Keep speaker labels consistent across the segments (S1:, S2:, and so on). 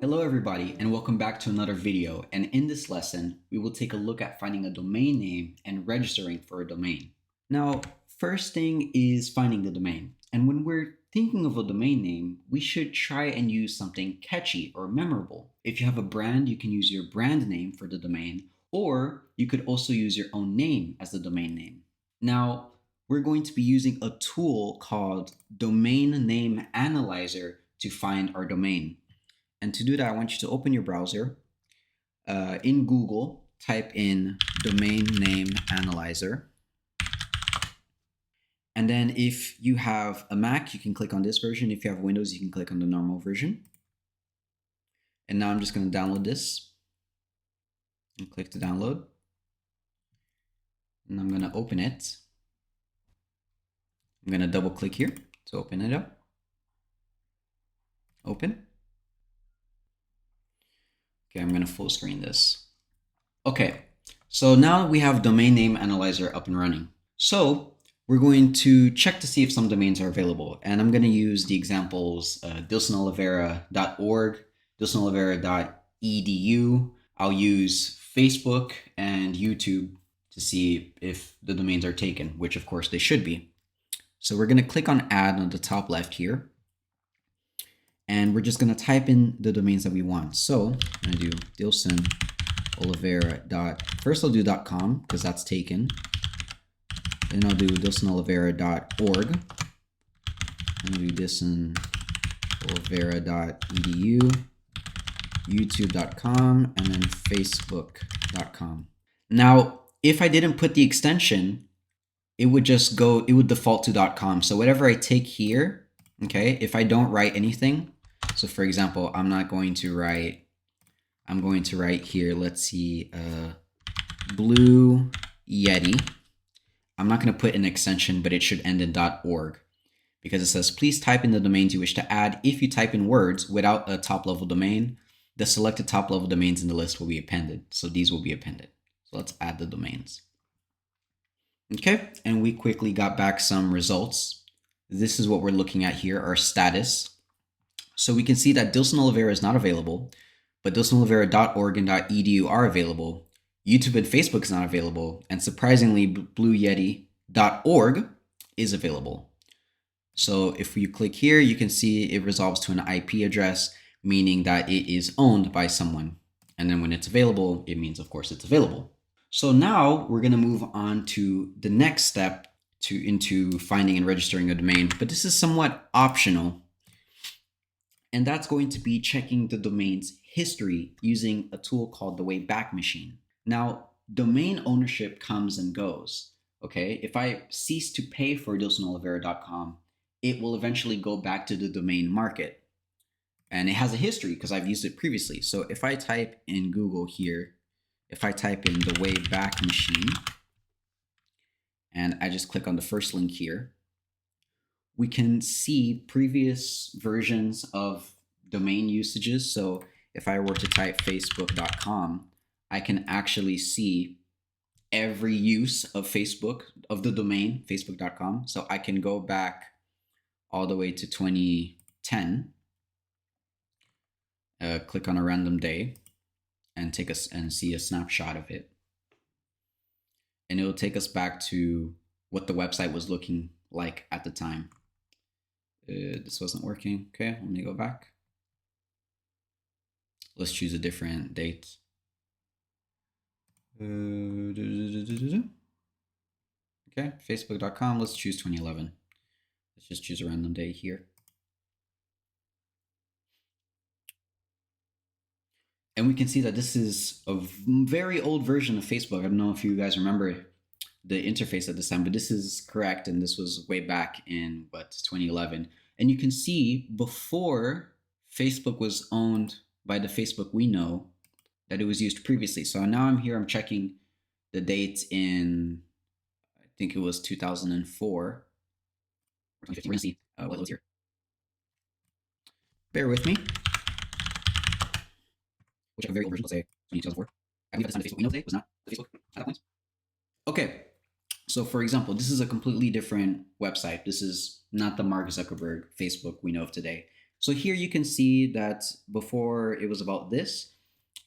S1: Hello everybody and welcome back to another video, and in this lesson we will take a look at finding a domain name and registering for a domain. Now, first thing is finding the domain, and when we're thinking of a domain name we should try and use something catchy or memorable. If you have a brand, you can use your brand name for the domain, or you could also use your own name as the domain name. Now, we're going to be using a tool called Domain Name Analyzer to find our domain. And to do that, I want you to open your browser. In Google, type in Domain Name Analyzer. And then if you have a Mac, you can click on this version. If you have Windows, you can click on the normal version. And now I'm just going to download this. And click to download. And I'm going to open it. I'm going to double click here to open it up. Open. Okay, I'm going to full screen this. Okay, so now we have Domain Name Analyzer up and running. So we're going to check to see if some domains are available. And I'm going to use the examples dilsonolivera.org, dilsonolivera.edu. I'll use Facebook and YouTube to see if the domains are taken, which of course they should be. So we're going to click on Add on the top left here. And we're just going to type in the domains that we want. So I'm going to do dilsonolivera. First I'll do .com because that's taken. Then I'll do dilsonolivera.org. And I'll do dilsonolivera.edu, youtube.com, and then facebook.com. Now, if I didn't put the extension, it would default to .com. So whatever I take here, okay, if I don't write anything, so for example, I'm going to write here, let's see, Blue Yeti. I'm not going to put an extension, but it should end in .org because it says, please type in the domains you wish to add. If you type in words without a top level domain, the selected top level domains in the list will be appended. So these will be appended. So let's add the domains. Okay, and we quickly got back some results. This is what we're looking at here, our status. So we can see that Dilson Olivera is not available, but dilsonolivera.org and .edu are available. YouTube and Facebook is not available, and surprisingly, blueyeti.org is available. So if you click here, you can see it resolves to an IP address, meaning that it is owned by someone. And then when it's available, it means, of course, it's available. So now we're going to move on to the next step into finding and registering a domain, but this is somewhat optional. And that's going to be checking the domain's history using a tool called the Wayback Machine. Now, domain ownership comes and goes. Okay, if I cease to pay for dilsonolivera.com, it will eventually go back to the domain market. And it has a history because I've used it previously. So if I type in Google here, if I type in the Wayback Machine, and I just click on the first link here, we can see previous versions of domain usages. So if I were to type facebook.com, I can actually see every use of Facebook, of the domain facebook.com. So I can go back all the way to 2010, click on a random day and see a snapshot of it. And it will take us back to what the website was looking like at the time. This wasn't working. Okay, let me go back. Let's choose a different date. Okay, facebook.com. Let's choose 2011. Let's just choose a random day here. And we can see that this is a very old version of Facebook. I don't know if you guys remember the interface at this time, but this is correct, and this was way back in 2011. And you can see before Facebook was owned by the Facebook we know, that it was used previously. So now I'm here, I'm checking the dates in, I think it was 2004 or 2015. We're gonna see what was here. Bear with me. Which have a very old version, let's say 2004. I believe at the time the Facebook we know today was not the Facebook at that point. Okay, so for example, this is a completely different website. This is not the Mark Zuckerberg Facebook we know of today. So here you can see that before it was about this,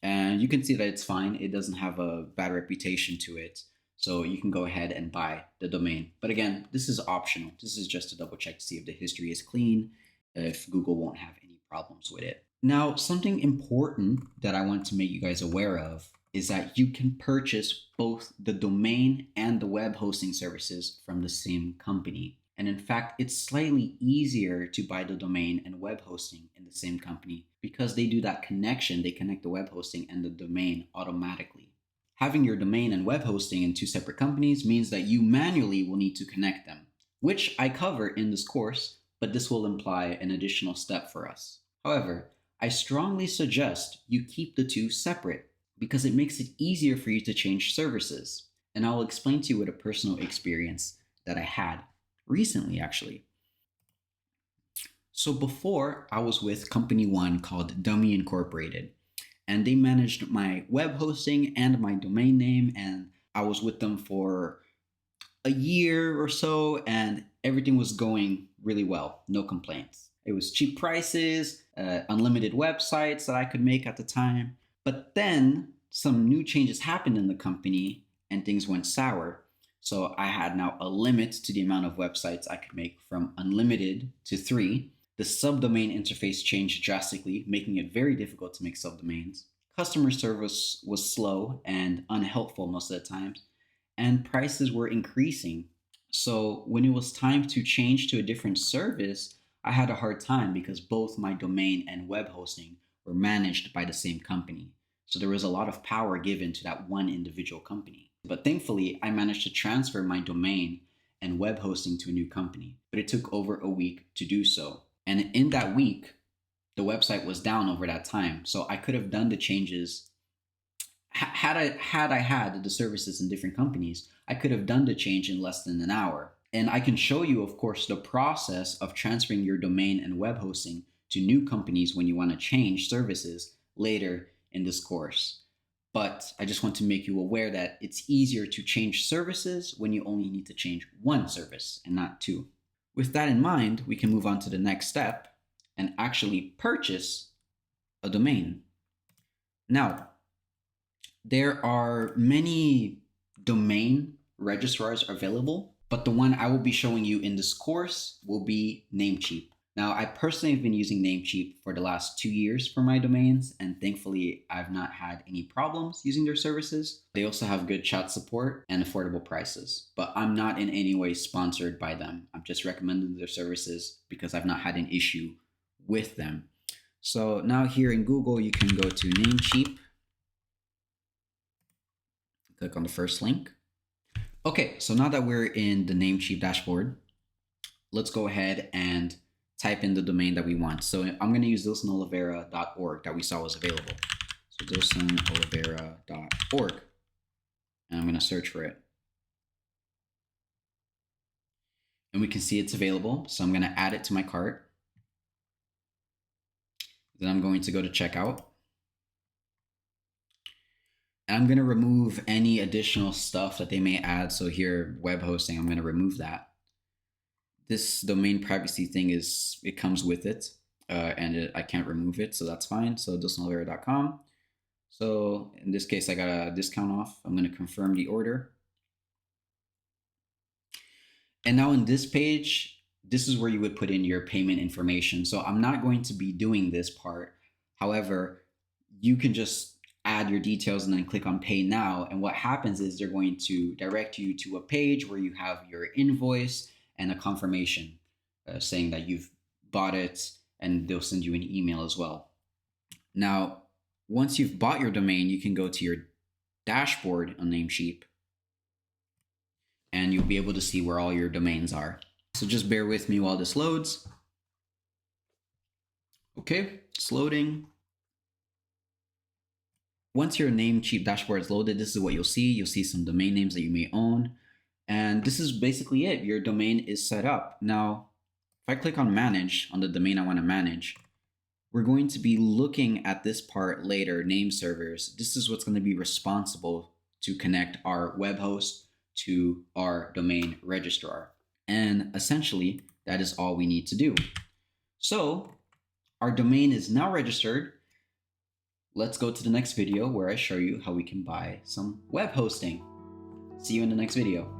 S1: and you can see that it's fine. It doesn't have a bad reputation to it. So you can go ahead and buy the domain. But again, this is optional. This is just to double check to see if the history is clean, if Google won't have any problems with it. Now, something important that I want to make you guys aware of is that you can purchase both the domain and the web hosting services from the same company. And in fact, it's slightly easier to buy the domain and web hosting in the same company because they do that connection. They connect the web hosting and the domain automatically. Having your domain and web hosting in two separate companies means that you manually will need to connect them, which I cover in this course, but this will imply an additional step for us. However, I strongly suggest you keep the two separate because it makes it easier for you to change services. And I'll explain to you with a personal experience that I had recently, actually. So before, I was with company one called Dummy Incorporated, and they managed my web hosting and my domain name, and I was with them for a year or so, and everything was going really well, no complaints. It was cheap prices, unlimited websites that I could make at the time. But then some new changes happened in the company and things went sour. So I had now a limit to the amount of websites I could make from unlimited to 3. The subdomain interface changed drastically, making it very difficult to make subdomains. Customer service was slow and unhelpful most of the times, and prices were increasing. So when it was time to change to a different service, I had a hard time because both my domain and web hosting were managed by the same company. So there was a lot of power given to that one individual company. But thankfully, I managed to transfer my domain and web hosting to a new company. But it took over a week to do so. And in that week, the website was down over that time. So I could have done the changes. Had I had the services in different companies, I could have done the change in less than an hour. And I can show you, of course, the process of transferring your domain and web hosting to new companies when you want to change services later in this course. But I just want to make you aware that it's easier to change services when you only need to change one service and not two. With that in mind, we can move on to the next step and actually purchase a domain. Now, there are many domain registrars available, but the one I will be showing you in this course will be Namecheap. Now, I personally have been using Namecheap for the last 2 years for my domains, and thankfully, I've not had any problems using their services. They also have good chat support and affordable prices, but I'm not in any way sponsored by them. I'm just recommending their services because I've not had an issue with them. So now here in Google, you can go to Namecheap, click on the first link. Okay, so now that we're in the Namecheap dashboard, let's go ahead and type in the domain that we want. So I'm going to use dilsonolivera.org that we saw was available. So dilsonolivera.org, and I'm going to search for it. And we can see it's available. So I'm going to add it to my cart. Then I'm going to go to checkout. And I'm going to remove any additional stuff that they may add. So here, web hosting, I'm going to remove that. This domain privacy thing it comes with it, and I can't remove it, so that's fine. So dilsonolivera.com. So in this case, I got a discount off. I'm going to confirm the order. And now in this page, this is where you would put in your payment information. So I'm not going to be doing this part. However, you can just add your details and then click on pay now. And what happens is they're going to direct you to a page where you have your invoice and a confirmation saying that you've bought it, and they'll send you an email as well. Now, once you've bought your domain, you can go to your dashboard on Namecheap, and you'll be able to see where all your domains are. So just bear with me while this loads. Okay, it's loading. Once your Namecheap dashboard is loaded, this is what you'll see. You'll see some domain names that you may own. And this is basically it. Your domain is set up. Now, if I click on manage on the domain I want to manage, we're going to be looking at this part later, name servers. This is what's going to be responsible to connect our web host to our domain registrar. And essentially, that is all we need to do. So Our domain is now registered. Let's go to the next video where I show you how we can buy some web hosting. See you in the next video.